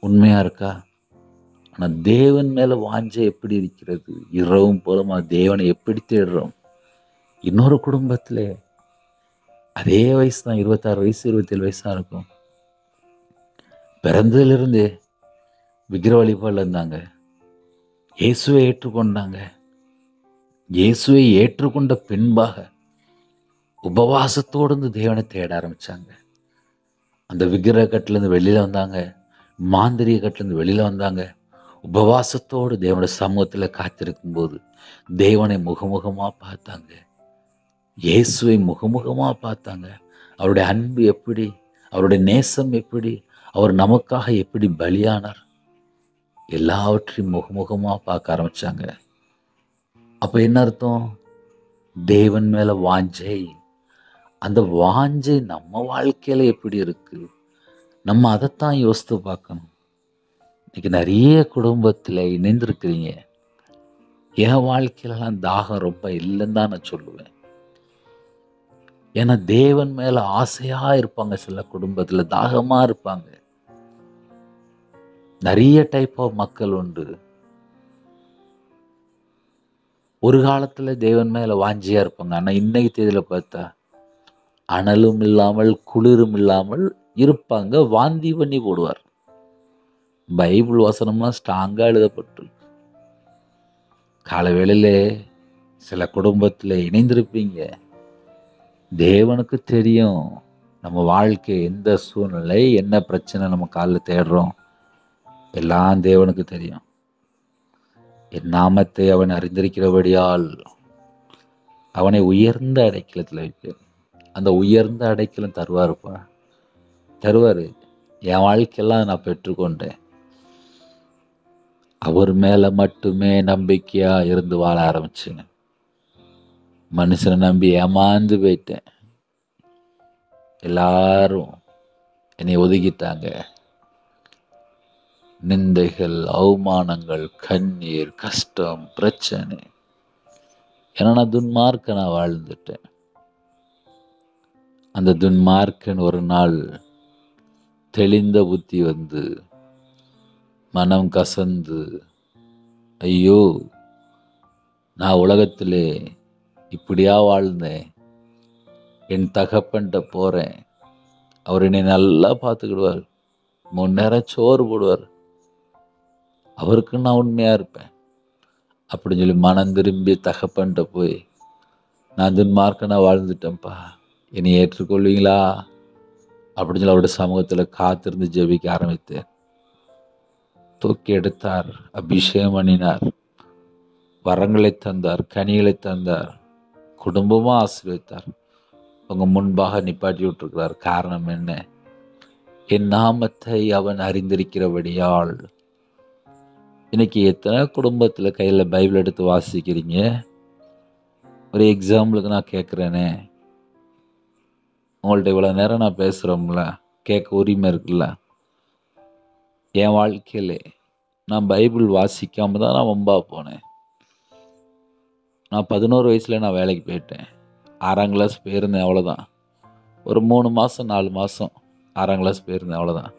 உண்மையா இருக்கா? ஆனா தேவன் மேல வாஞ்சை எப்படி இருக்கிறது? இரவும் போலமா தேவனை எப்படி தேடுறோம்? இன்னொரு குடும்பத்துல அதே வயசு தான், 26 வயசு 27 வயசா இருக்கும். பிறந்ததிலிருந்தே விக்கிர வழிபாடுல இருந்தாங்க. இயேசுவை ஏற்றுக்கொண்டாங்க. இயேசுவை ஏற்றுக்கொண்ட பின்பாக உபவாசத்தோடு தேவனை தேட ஆரம்பிச்சாங்க. அந்த விக்கிரக கட்டிலிருந்து வெளியில வந்தாங்க, மாந்திரிய கட்டிலிருந்து வெளியில வந்தாங்க. உபவாசத்தோடு தேவனுடைய சமூகத்துல காத்திருக்கும் போது தேவனை முகமுகமா பார்த்தாங்க, இயேசுவை முகமுகமா பார்த்தாங்க. அவருடைய அன்பு எப்படி, அவருடைய நேசம் எப்படி, அவர் நமக்காக எப்படி பலியானார், எல்லாவற்றையும் முகமுகமா பார்க்க ஆரம்பிச்சாங்க. அப்ப என்ன அர்த்தம்? தேவன் மேல வாஞ்சை. அந்த வாஞ்சை நம்ம வாழ்க்கையில எப்படி இருக்கு, நம்ம அதைத்தான் யோசித்து பார்க்கணும். இன்னைக்கு நிறைய குடும்பத்துல இணைந்திருக்கிறீங்க. என் வாழ்க்கையிலலாம் தாகம் ரொம்ப இல்லைன்னு தான் நான் சொல்லுவேன். ஏன்னா தேவன் மேல ஆசையா இருப்பாங்க, சில குடும்பத்துல தாகமா இருப்பாங்க. நிறைய டைப் ஆஃப் மக்கள் உண்டு. ஒரு காலத்துல தேவன் மேல வாஞ்சியா இருப்பாங்க, ஆனா இன்னைக்கு தேதியில பார்த்தா அனலும் இல்லாமல் குளிரும் இல்லாமல் இருப்பாங்க, வாந்தி பண்ணி போடுவார். பைபிள் வசனம்லாம் ஸ்ட்ராங்கா எழுதப்பட்டு காலவேளையில சில குடும்பத்துல இணைந்திருப்பீங்க. தேவனுக்கு தெரியும் நம்ம வாழ்க்கை எந்த சூழ்நிலை, என்ன பிரச்சனை நம்ம காலில் தேடுறோம், எல்லாம் தேவனுக்கு தெரியும். என் நாமத்தை அவன் அறிந்திருக்கிறபடியால் அவனை உயர்ந்த அடைக்கலத்தில் வைப்பேன். அந்த உயர்ந்த அடைக்கலம் தருவாருப்பா, தருவாரு. என் வாழ்க்கையெல்லாம் நான் பெற்றுக்கொண்டேன். அவர் மேல மட்டுமே நம்பிக்கையா இருந்து வாழ ஆரம்பிச்சுங்க. மனுஷனை நம்பி ஏமாந்து போயிட்டேன். எல்லாரும் என்னை ஒதுக்கிட்டாங்க. நிந்தைகள், அவமானங்கள், கண்ணீர், கஷ்டம், பிரச்சனை. ஏன்னா நான் துன்மார்க்கனா வாழ்ந்துட்டேன். அந்த துன்மார்க்கன் ஒரு நாள் தெளிந்த புத்தி வந்து மனம் கசந்து, ஐயோ நான் உலகத்திலே இப்படியா வாழ்ந்தேன், என் தகப்பன்ட்ட போறேன், அவர் என்னை நல்லா பார்த்துக்கிடுவார், 3 நேரம் சோறு போடுவார், அவருக்கு நான் உண்மையா இருப்பேன் அப்படின்னு சொல்லி மனம் திரும்பி தகப்பன்ட்ட போய், நான் துன்மார்க்கனா வாழ்ந்துட்டேன்ப்பா, என்னை ஏற்றுக்கொள்வீங்களா அப்படின்னு சொல்லி அவருடைய சமூகத்தில் காத்திருந்து ஜெபிக்க ஆரம்பித்தேன். தூக்கி எடுத்தார், அபிஷேகம் பண்ணினார், வரங்களை தந்தார், கனிகளை தந்தார், குடும்பமாக ஆசீர்வதித்தார். உங்க முன்பாக நிப்பாட்டி விட்டுருக்கிறார். காரணம் என்ன? என் நாமத்தை அவன் அறிந்திருக்கிறபடியால். இன்னைக்கு எத்தனை குடும்பத்தில் கையில் பைபிள் எடுத்து வாசிக்கிறீங்க? ஒரு எக்ஸாம்பிளுக்கு நான் கேட்குறேனே, உங்கள்ட்ட இவ்வளோ நேரம் நான் பேசுகிறோம்ல, கேட்க உரிமை இருக்குல்ல. என் வாழ்க்கையிலே நான் பைபிள் வாசிக்காம தான் நான் வம்பா போனேன். நான் 11 வயசில் நான் வேலைக்கு போயிட்டேன். 6ஆம் கிளாஸ் போயிருந்தேன், அவ்வளோதான். ஒரு 3 மாதம் 4 மாதம் 6ஆம் கிளாஸ் போயிருந்தேன், அவ்வளோதான்.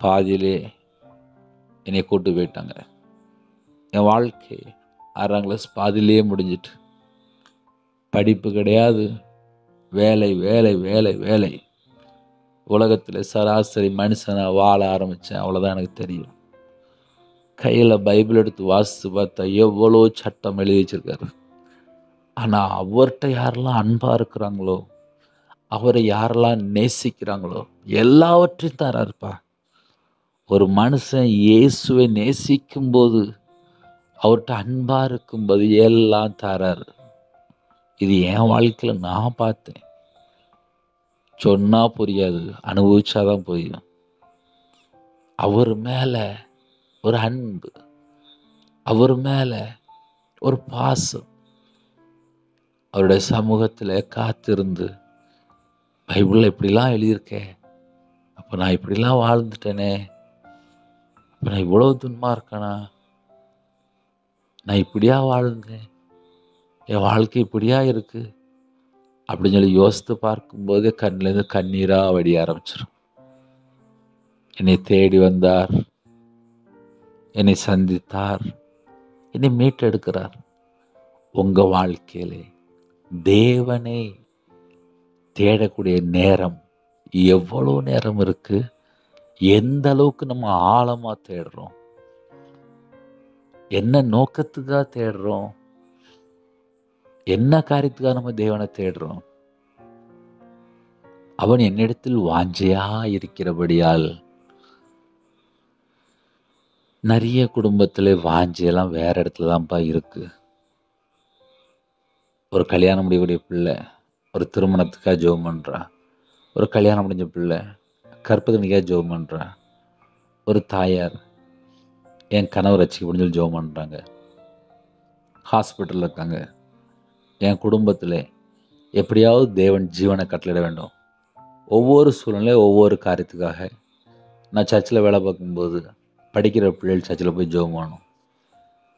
பாதியிலே என்னை கூட்டு போயிட்டாங்க. என் வாழ்க்கை 6ஆம் கிளாஸ் பாதியிலேயே முடிஞ்சிட்டு. படிப்பு கிடையாது, வேலை வேலை வேலை வேலை. உலகத்தில் சராசரி மனுஷனாக வாழ ஆரம்பித்தேன், அவ்வளோதான் எனக்கு தெரியும். கையில் பைபிள் எடுத்து வாசித்து பார்த்தா எவ்வளோ சட்டம் எழுதி வச்சிருக்காரு. ஆனால் அவர்கிட்ட யாரெல்லாம் அன்பாக இருக்கிறாங்களோ, அவரை யாரெல்லாம் நேசிக்கிறாங்களோ எல்லாவற்றையும் தராருப்பா. ஒரு மனுஷன் இயேசுவை நேசிக்கும் போது, அவர்கிட்ட அன்பாக இருக்கும்போது எல்லாம் தராரு. இது என் வாழ்க்கையில் நான் பார்த்தேன். சொன்னால் புரியாது, அனுபவிச்சாதான் புரியும். அவர் மேலே ஒரு அன்பு, அவர் மேலே ஒரு பாசம். அவருடைய சமூகத்தில் காத்திருந்து, பைபிளில் இப்படிலாம் எழுதியிருக்கேன், அப்போ நான் இப்படிலாம் வாழ்ந்துட்டேனே, அப்போ நான் இவ்வளோ துன்மார்க்கனா, நான் இப்படியா வாழ்ந்தேன், என் வாழ்க்கை இப்படியா இருக்கு அப்படின்னு சொல்லி யோசித்து பார்க்கும்போது கண்ணிலேருந்து கண்ணீராக வடிய ஆரம்பிச்சிடும். என்னை தேடி வந்தார், என்னை சந்தித்தார், என்னை மீட்டெடுக்கிறார். உங்க வாழ்க்கையிலே தேவனை தேடக்கூடிய நேரம் எவ்வளோ நேரம் இருக்கு? எந்த அளவுக்கு நம்ம ஆழமா தேடுறோம்? என்ன நோக்கத்துக்காக தேடுறோம்? என்ன காரியத்துக்காக நம்ம தேவனை தேடுறோம்? அவன் என்னிடத்தில் வாஞ்சையா இருக்கிறபடியால். நிறைய குடும்பத்துல வாஞ்சையெல்லாம் வேற இடத்துல தான்ப்பா இருக்கு. ஒரு கல்யாணம் முடியக்கூடிய பிள்ளை ஒரு திருமணத்துக்காக ஜெபம் பண்றா. ஒரு கல்யாணம் முடிஞ்ச பிள்ளை கற்பதனிக்காக ஜெபம் பண்றா. ஒரு தாயார் என் கணவர் ரட்சிக்கப்படும் சொல்லி ஜெபம் பண்றாங்க. ஹாஸ்பிட்டலில் இருக்காங்க. என் குடும்பத்தில் எப்படியாவது தேவன் ஜீவனை கட்டளிட வேண்டும். ஒவ்வொரு சூழ்நிலையும் ஒவ்வொரு காரியத்துக்காக. நான் சர்ச்சில் வேலை பார்க்கும்போது படிக்கிற பிள்ளைகள் சர்ச்சில் போய் ஜெபம் பண்ணணும்.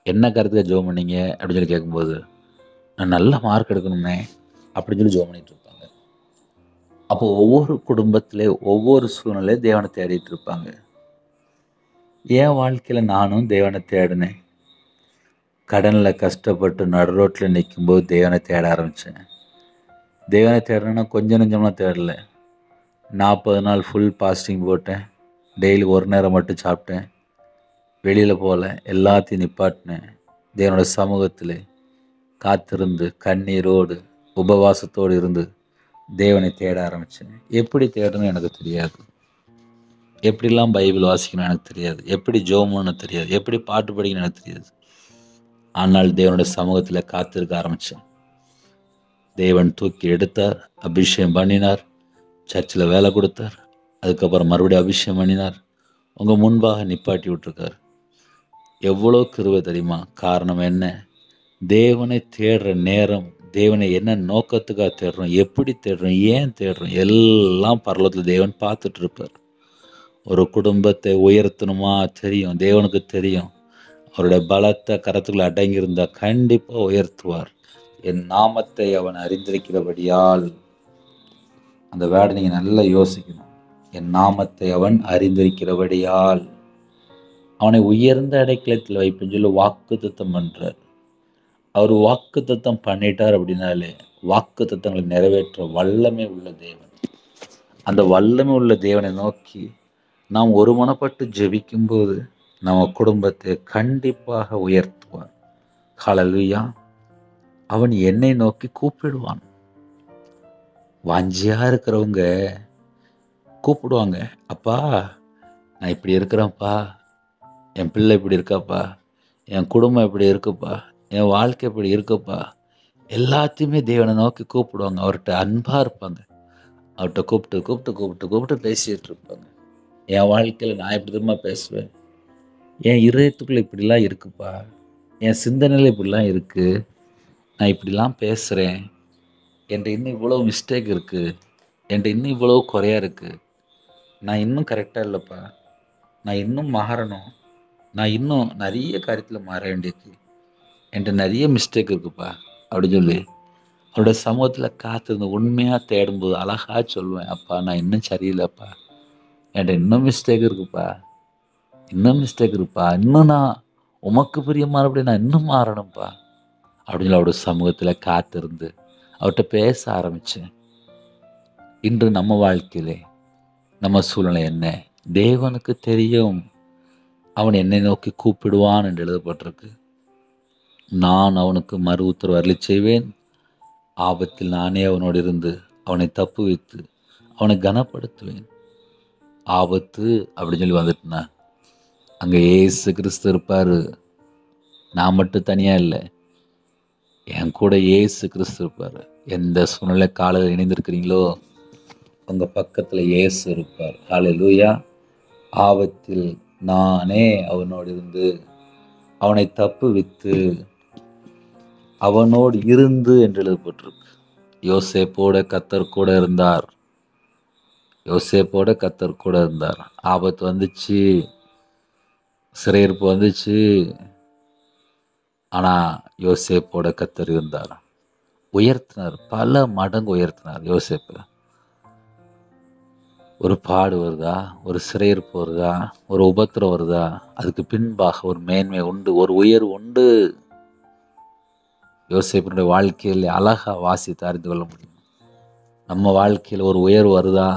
என்ன காரியத்துக்காக ஜெபம் பண்ணீங்க அப்படின்னு சொல்லி கேட்கும்போது, நான் நல்ல மார்க் எடுக்கணுமே அப்படின்னு சொல்லி ஜெபம் பண்ணிட்டு இருப்பாங்க. அப்போ ஒவ்வொரு குடும்பத்திலே ஒவ்வொரு சூழ்நிலையும் தேவனை தேடிட்டு இருப்பாங்க. என் வாழ்க்கையில் நானும் தேவனை தேடினேன். கடனில் கஷ்டப்பட்டு நடு ரோட்டில் நிற்கும்போது தேவனை தேட ஆரம்பித்தேன். தேவனை தேடணும்னா கொஞ்சம் நெஞ்சம்லாம் தேடலை. 40 நாள் ஃபுல் பாஸ்டிங் போட்டேன். டெய்லி ஒரு நேரம் மட்டும் சாப்பிட்டேன். வெளியில் போகல, எல்லாத்தையும் நிப்பாட்டினேன். தேவனோட சமூகத்தில் காத்திருந்து கண்ணீரோடு உபவாசத்தோடு இருந்து தேவனை தேட ஆரம்பித்தேன். எப்படி தேடணும் எனக்கு தெரியாது. எப்படிலாம் பைபிள் வாசிக்கணும் எனக்கு தெரியாது. எப்படி ஜெபம்னு தெரியாது. எப்படி பாட்டு படிக்கணும் எனக்கு தெரியாது. ஆனால் தேவனுடைய சமூகத்தில் காத்திருக்க ஆரம்பித்தேன். தேவன் தூக்கி எடுத்தார், அபிஷேகம் பண்ணினார், சர்ச்சில் வேலை கொடுத்தார். அதுக்கப்புறம் மறுபடியும் அபிஷேகம் பண்ணினார். உங்கள் முன்பாக நிப்பாட்டி விட்டுருக்கார். எவ்வளோ கிருபை தெரியுமா? காரணம் என்ன? தேவனை தேடுற நேரம் தேவனை என்ன நோக்கத்துக்காக தேடுறோம், எப்படி தேடுறோம், ஏன் தேடுறோம், எல்லாம் பரலோகத்தில் தேவன் பார்த்துட்டு இருப்பார். ஒரு குடும்பத்தை உயர்த்தணுமா தெரியும், தேவனுக்கு தெரியும். அவருடைய பலத்த கரத்துக்குள்ள அடங்கியிருந்தா கண்டிப்பா உயர்த்துவார். என் நாமத்தை அவன் அறிந்திருக்கிறபடியால், அந்த வேர்டை நீங்க நல்லா யோசிக்கணும். என் நாமத்தை அவன் அறிந்திருக்கிறபடியால் அவனை உயர்ந்த அடைக்கலத்தில் வைப்புன்னு சொல்லி வாக்கு தத்தம் பண்றார். அவர் வாக்கு தத்தம் பண்ணிட்டார் அப்படின்னாலே வாக்கு தத்தங்களை நிறைவேற்ற வல்லமை உள்ள தேவன். அந்த வல்லமை உள்ள தேவனை நோக்கி நாம் ஒருமனப்பட்டு ஜெபிக்கும்போது நம்ம குடும்பத்தை கண்டிப்பாக உயர்த்துவார். ஹல்லேலூயா. அவன் என்னை நோக்கி கூப்பிடுவான். வாஞ்சியா இருக்கிறவங்க கூப்பிடுவாங்க. அப்பா, நான் இப்படி இருக்கிறேன்ப்பா, என் பிள்ளை இப்படி இருக்காப்பா, என் குடும்பம் இப்படி இருக்குப்பா, என் வாழ்க்கை இப்படி இருக்குப்பா, எல்லாத்தையுமே தேவனை நோக்கி கூப்பிடுவாங்க. அவர்கிட்ட அன்பா இருப்பாங்க. அவர்கிட்ட கூப்பிட்டு கூப்பிட்டு கூப்பிட்டு கூப்பிட்டு பேசிட்டு இருப்பாங்க. என் வாழ்க்கையில் நான் எப்படி தெரியுமா பேசுவேன், என் இதயத்துக்குள்ள இப்படிலாம் இருக்குப்பா, என் சிந்தனையில் இப்படிலாம் இருக்கு, நான் இப்படிலாம் பேசுகிறேன், என்கிட்ட இன்னும் இவ்வளோ மிஸ்டேக் இருக்குது, என்கிட்ட இன்னும் இவ்வளோ குறையா இருக்குது, நான் இன்னும் கரெக்டாக இல்லைப்பா, நான் இன்னும் மாறணும், நான் இன்னும் நிறைய காரியத்தில் மாற வேண்டியிருக்கு, என்கிட்ட நிறைய மிஸ்டேக் இருக்குப்பா அப்படின்னு சொல்லி அவருடைய சமூகத்தில் காத்திருந்து உண்மையாக தேடும்போது அழகா சொல்லுவேன், அப்பா நான் இன்னும் சரியில்லைப்பா, என்கிட்ட இன்னும் மிஸ்டேக் இருக்குப்பா, இன்னும் மிஸ்டேக் இருக்குப்பா, இன்னும் நான் உமக்கு பிரியமானபடி நான் இன்னும் மாறணும்ப்பா அப்படின்னு சொல்லி அவருடைய சமூகத்தில் காத்திருந்து அவர்கிட்ட பேச ஆரம்பித்தேன். இன்று நம்ம வாழ்க்கையிலே நம்ம சூழ்நிலை என்ன, தேவனுக்கு தெரியும். அவன் என்னை நோக்கி கூப்பிடுவான் என்று எழுதப்பட்டிருக்கு. நான் அவனுக்கு மறு உத்தரவு அருளி செய்வேன், ஆபத்தில் நானே அவனோடு இருந்து அவனை தப்புவித்து அவனை கனப்படுத்துவேன். ஆபத்து அப்படின்னு சொல்லி வந்துட்டுனா அங்கே இயேசு கிறிஸ்து இருப்பார். நான் மட்டும் தனியாக இல்லை, என் கூட இயேசு கிறிஸ்து இருப்பார். எந்த சூழ்நிலை காலையில் இணைந்திருக்கிறீங்களோ உங்கள் பக்கத்தில் இயேசு இருப்பார். ஹல்லேலூயா. ஆபத்தில் நானே அவனோடு இருந்து அவனை தப்புவித்து அவனோடு இருந்து என்று எழுதப்பட்டிருக்கு. யோசேப்போட கர்த்தர் கூட இருந்தார். யோசேப்போட கர்த்தர் கூட இருந்தார். ஆபத்து வந்துச்சு, சிறையிருப்பு வந்துச்சு, ஆனால் யோசேப்போட கர்த்தர் இருந்தார். உயர்த்தினார், பல மடங்கு உயர்த்தினார் யோசேப்பை. ஒரு பாடு வருதா, ஒரு சிறையிருப்பு வருதா, ஒரு உபத்திரம் வருதா, அதுக்கு பின்பாக ஒரு மேன்மை உண்டு, ஒரு உயர்வு உண்டு. யோசேப்பினுடைய வாழ்க்கையில் அழகா வாசித்து அறிந்து கொள்ள முடியும். நம்ம வாழ்க்கையில் ஒரு உயர்வு வருதா,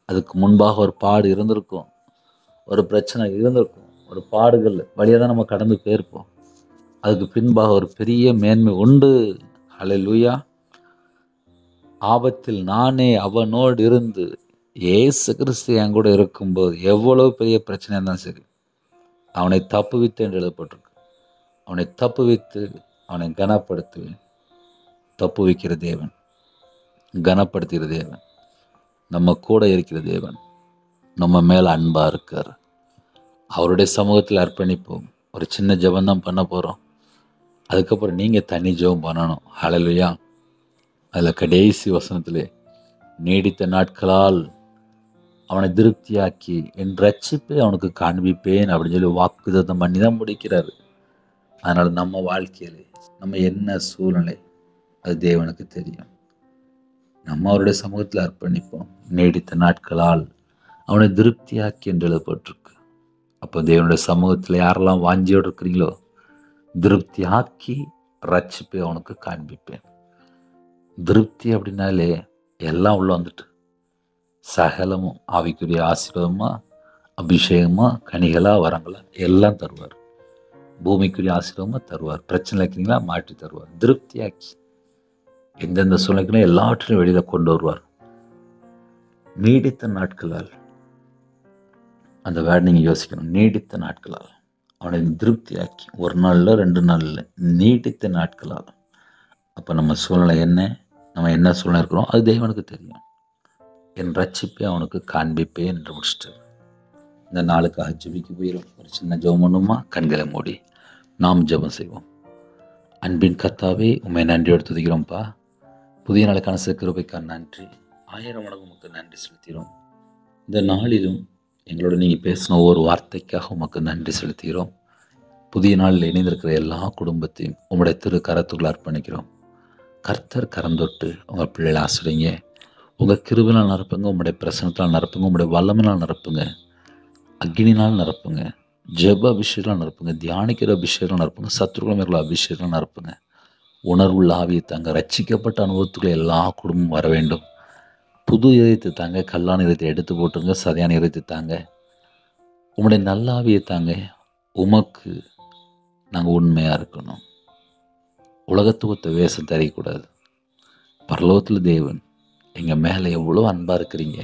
அதுக்கு முன்பாக ஒரு பாடு இருந்திருக்கும், ஒரு பிரச்சனை இருந்திருக்கும், ஒரு பாடுகள் வழியாக தான் நம்ம கடந்து போயிருப்போம். அதுக்கு பின்பாக ஒரு பெரிய மேன்மை உண்டு. ஹல்லேலூயா. ஆபத்தில் நானே அவனோடு இருந்து, இயேசு கிறிஸ்து என் கூட இருக்கும்போது எவ்வளவு பெரிய பிரச்சனை இருந்தாலும் சரி அவனை தப்புவித்து என்று எழுதப்பட்டிருக்கு. அவனை தப்புவித்து அவனை கனப்படுத்துவேன். தப்புவிக்கிற தேவன், கனப்படுத்துகிற தேவன், நம்ம கூட இருக்கிற தேவன், நம்ம மேல அன்பா இருக்கார். அவருடைய சமூகத்தில் அர்ப்பணிப்போம். ஒரு சின்ன ஜெபம் தான் பண்ண போகிறோம். அதுக்கப்புறம் நீங்கள் தனி ஜெபம் பண்ணணும். ஹல்லேலூயா. அதில் கடைசி வசனத்திலே நீடித்த நாட்களால் அவனை திருப்தியாக்கி என் ரட்சிப்பை அவனுக்கு காண்பிப்பேன் அப்படின்னு சொல்லி வாக்குத்தத்தம் பண்ணி தான் முடிக்கிறாரு. அதனால் நம்ம வாழ்க்கையில் நம்ம என்ன சூழ்நிலை அது தேவனுக்கு தெரியும். நம்ம அவருடைய சமூகத்தில் அர்ப்பணிப்போம். நீடித்த நாட்களால் அவனை திருப்தியாக்கி என்று எழுதப்பட்டிருக்கு. அப்போ தேவனுடைய சமூகத்தில் யாரெல்லாம் வாஞ்சியோடு இருக்கிறீங்களோ திருப்தியாக்கி ரட்சிப்பை அவனுக்கு காண்பிப்பேன். திருப்தி அப்படின்னாலே எல்லாம் உள்ள வந்துட்டு சகலமும் ஆவிக்குரிய ஆசீர்வாதமா, அபிஷேகமா, கனிகளா, வரங்களா எல்லாம் தருவார். பூமிக்குரிய ஆசீர்வாதமா தருவார். பிரச்சனை இருக்கிறீங்களா மாற்றி தருவார். திருப்தியாக்கி எந்தெந்த சூழ்நிலைகளும் எல்லாவற்றையும் வெளியில கொண்டு வருவார். நீடித்த நாட்களால், அந்த வேர்டு நீங்க யோசிக்கணும். நீடித்த நாட்களால் அவனை திருப்தியாக்கி, ஒரு நாள்ல 2 நாள்ல, நீடித்த நாட்களால். அப்ப நம்ம சூழ்நிலை என்ன, நம்ம என்ன சூழ்நிலை இருக்கிறோம் அது தேவனுக்கு தெரியும். என் ரட்சிப்பை அவனுக்கு காண்பிப்பேன் என்று முடிச்சுட்டு இந்த நாளுக்காக ஜெபிக்க போயிடும். ஒரு சின்ன ஜெபம் பண்ணுமா? கண்களை மூடி நாம் ஜெபம் செய்வோம். அன்பின் கர்த்தாவே, உம்மை நன்றியோடு துதிக்கிறோம்ப்பா. புதிய நாளுக்கான கிருபைக்கான நன்றி. 1000 மடங்கு உமக்கு நன்றி செலுத்துகிறோம். இந்த நாளிலும் எங்களோட நீங்கள் பேசின ஒவ்வொரு வார்த்தைக்காக உமக்கு நன்றி செலுத்துகிறோம். புதிய நாளில் இணைந்திருக்கிற எல்லா குடும்பத்தையும் உங்களுடைய திரு கரத்துக்குள் அர்ப்பணிக்கிறோம். கர்த்தர் கரந்தொட்டு உங்கள் பிள்ளைகளை ஆசிரியங்க. உங்கள் கிருபினால் நிரப்புங்க, உங்களுடைய பிரசனத்தால் நிரப்புங்க, உங்களுடைய வல்லமையினால் நிரப்புங்க, அக்னினால் நிரப்புங்க, ஜெப அபிஷேகத்தால் நிரப்புங்க, தியானிக்கிற அபிஷேகம் நிரப்புங்க, சத்துருக்குள்ள அபிஷேகம் நிரப்புங்க. உணர்வுள்ள ஆவியை தாங்க, ரட்சிக்கப்பட்ட அனுபவத்துக்குள்ள எல்லா குடும்பமும் வர வேண்டும். புது இதயத்தை தாங்க, கல்லான இதயத்தை எடுத்து போட்டுருங்க, சதையான இதயத்தை தாங்க. உங்களுடைய நல்ல ஆவியை தாங்க. உமக்கு நாங்கள் உண்மையாக இருக்கணும். உலகத்துவத்தை வேஷம் தெரியக்கூடாது. பரலோகத்தில் தேவன் எங்கள் மேலே எவ்வளோ அன்பாக இருக்கிறீங்க.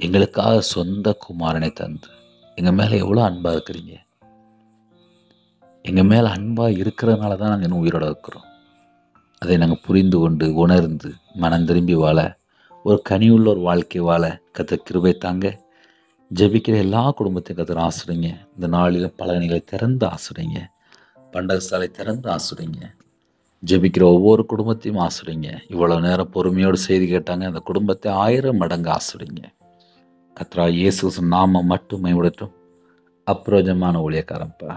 எங்களுக்காக சொந்த குமாரனை தந்து எங்கள் மேலே எவ்வளோ அன்பாக இருக்கிறீங்க. எங்கள் மேலே அன்பாக இருக்கிறதுனால தான் நாங்கள் இன்னும் உயிரோட இருக்கிறோம். அதை நாங்கள் புரிந்து கொண்டு உணர்ந்து மனம் திரும்பி வாழ, ஒரு கனியுள்ள ஒரு வாழ்க்கை வாழ கர்த்தர் கிருபை தாங்க. ஜெபிக்கிற எல்லா குடும்பத்தையும் கர்த்தர் ஆசிரியங்க. இந்த நாளில் பலகணிகளை திறந்து ஆசிரியங்க, பண்டக சாலை திறந்து ஆசிரியங்க. ஜெபிக்கிற ஒவ்வொரு குடும்பத்தையும் ஆசிரியங்க. இவ்வளோ நேரம் பொறுமையோடு செய்தி கேட்டாங்க. அந்த குடும்பத்தை 1000 மடங்கு ஆசிரியங்க. கர்த்தரா இயேசு நாமம் மட்டும் மேம்படட்டும். அப்பிரயோஜனமான ஊழியக்காரன்ப்பா,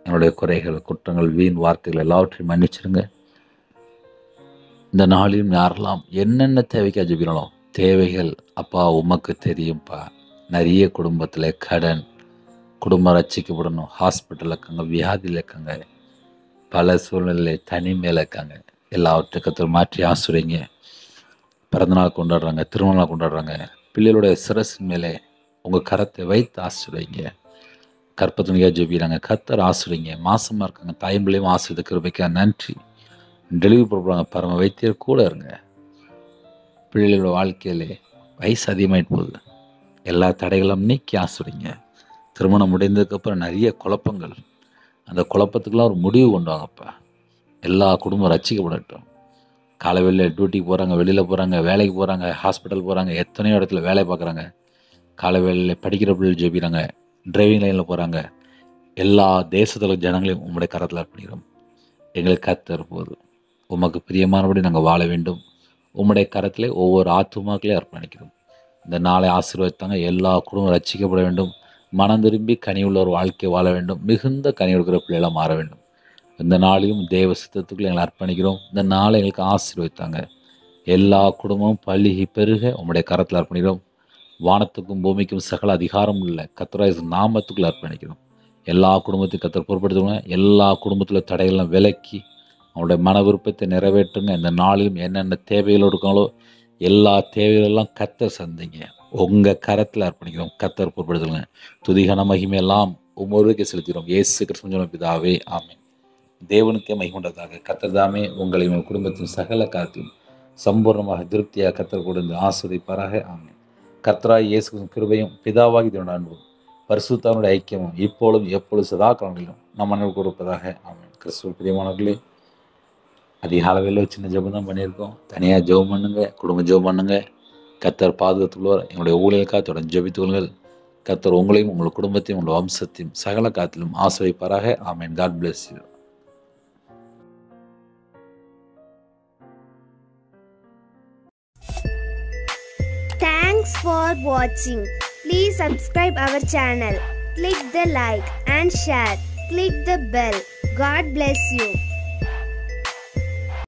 என்னுடைய குறைகள், குற்றங்கள், வீண் வார்த்தைகள் எல்லாவற்றையும் மன்னிச்சிருங்க. இந்த நாளிலும் யாரெல்லாம் என்னென்ன தேவைக்காக ஜெபிக்கணும், தேவைகள் அப்பா உமக்கு தெரியும்ப்பா. நிறைய குடும்பத்தில் கடன், குடும்பம் ரட்சிக்கப்படணும், ஹாஸ்பிட்டலில் இருக்காங்க, வியாதியில் இருக்காங்க, பல சூழ்நிலை தனிமையில் இருக்காங்க. எல்லாவற்றையும் கர்த்தர் மாற்றி ஆசிரியங்க. பிறந்தநாள் கொண்டாடுறாங்க, திருமணம் கொண்டாடுறாங்க. பிள்ளைகளுடைய சிரசின் மேலே உங்கள் கரத்தை வைத்து ஆசிரியங்க. கற்பத்துணியாக ஜெபிக்கிறாங்க, கர்த்தர் ஆசிரியங்க. மாசமாக இருக்காங்க, தாயம்பிள்ளையும் ஆசிரியத்தை கிருபைக்காக நன்றி. டெலிவரி போடுறாங்க, பரம வைத்தியர் கூட இருங்க. பிள்ளைகளோட வாழ்க்கையிலே வயசு அதிகமாகிட்டு போகுது, எல்லா தடைகளும் நீக்கி ஆசிரியங்க. திருமணம் முடிந்ததுக்கப்புறம் நிறைய குழப்பங்கள், அந்த குழப்பத்துக்கெல்லாம் ஒரு முடிவு கொண்டு வாங்கப்பா. எல்லா குடும்பம் ரட்சிக்கப்படட்டும். காலை வெளியில் டியூட்டிக்கு போகிறாங்க, வெளியில் போகிறாங்க, வேலைக்கு போகிறாங்க, ஹாஸ்பிட்டல் போகிறாங்க, எத்தனையோ இடத்துல வேலை பார்க்குறாங்க. காலை வேலையில் படிக்கிற பிள்ளைகள் ஜெபிக்கிறாங்க, டிரைவிங் லைனில் போகிறாங்க. எல்லா தேசத்தில் ஜனங்களையும் உங்களுடைய கரத்தில் அர்ப்பணிக்கிறோம். எங்களுக்கு கர்த்தர் போது உமக்கு பிரியமானபடி நாங்கள் வாழ வேண்டும். உம்முடைய கரத்திலே ஒவ்வொரு ஆத்துமாக்களையும் அர்ப்பணிக்கிறோம். இந்த நாளை ஆசீர்வதித்தாங்க. எல்லா குடும்பம் ரட்சிக்கப்பட வேண்டும். மனம் திரும்பி கனி உள்ள ஒரு வாழ்க்கை வாழ வேண்டும். மிகுந்த கனி கொடுக்குற பிள்ளைகளாக மாற வேண்டும். இந்த நாளையும் தேவ சித்தத்துக்குள்ள எங்களை அர்ப்பணிக்கிறோம். இந்த நாளை எங்களுக்கு ஆசீர்வதித்தாங்க. எல்லா குடும்பமும் பள்ளிகி பெருக உம்முடைய கரத்தில் அர்ப்பணிக்கிறோம். வானத்துக்கும் பூமிக்கும் சகல அதிகாரம் உள்ள கர்த்தராகிய நாமத்துக்குள்ள அர்ப்பணிக்கிறோம். எல்லா குடும்பத்தையும் கர்த்தர் பொறுப்படுத்துவாங்க. எல்லா குடும்பத்தில் தடையெல்லாம் விலக்கி அவனுடைய மன விருப்பத்தை நிறைவேற்றுங்க. இந்த நாளிலும் என்னென்ன தேவைகள் இருக்காங்களோ எல்லா தேவைகளெல்லாம் கர்த்தர் சந்திங்க. உங்கள் கரத்தில் அர்ப்பணிக்கிறோம். கர்த்தர் பொறுப்படுத்துங்க. துதிகன மகிமையெல்லாம் ஒவ்வொருவருக்கு செலுத்துகிறோம். இயேசு கிறிஸ்துவின் பிதாவே, ஆமென். தேவனுக்கே மகிமையுண்டதாக. கர்த்தர் தாமே உங்களை உங்கள் குடும்பத்தின் சகல காலத்தையும் சம்பூர்ணமாக திருப்தியாக கர்த்தர் கொடுத்து ஆசீர்வதிப்பாராக, ஆமென். கர்த்தராகிய இயேசுவின் கிருபையும் பிதாவாகி தேவனுடைய அன்பும் பரிசுத்தனுடைய ஐக்கியமும் இப்பொழுதும் எப்பொழுது சதா காலங்களிலும் நம்ம அன்பு கொடுப்பதாக, ஆமென். கிறிஸ்துவின் பிரியமானவர்களே, அதிகாலையில் சின்ன ஜெபம் தான் பண்ணியிருக்கோம். தனியாக ஜெபம் பண்ணுங்க, குடும்ப ஜெபம் பண்ணுங்க. கர்த்தர் பாதுகாத்துள்ளவர். எங்களுடைய ஊழியர்களுக்காக தொடர்ந்து ஜெபித்துள்ளுங்கள். கர்த்தர் உங்களையும் உங்கள் குடும்பத்தையும் உங்கள் வம்சத்தையும் சகல காலத்திலும் ஆசீர்வதிப்பாராக, amen. God bless you. Thanks for watching. Please subscribe our channel. Click the like and share. Click the bell. God bless you.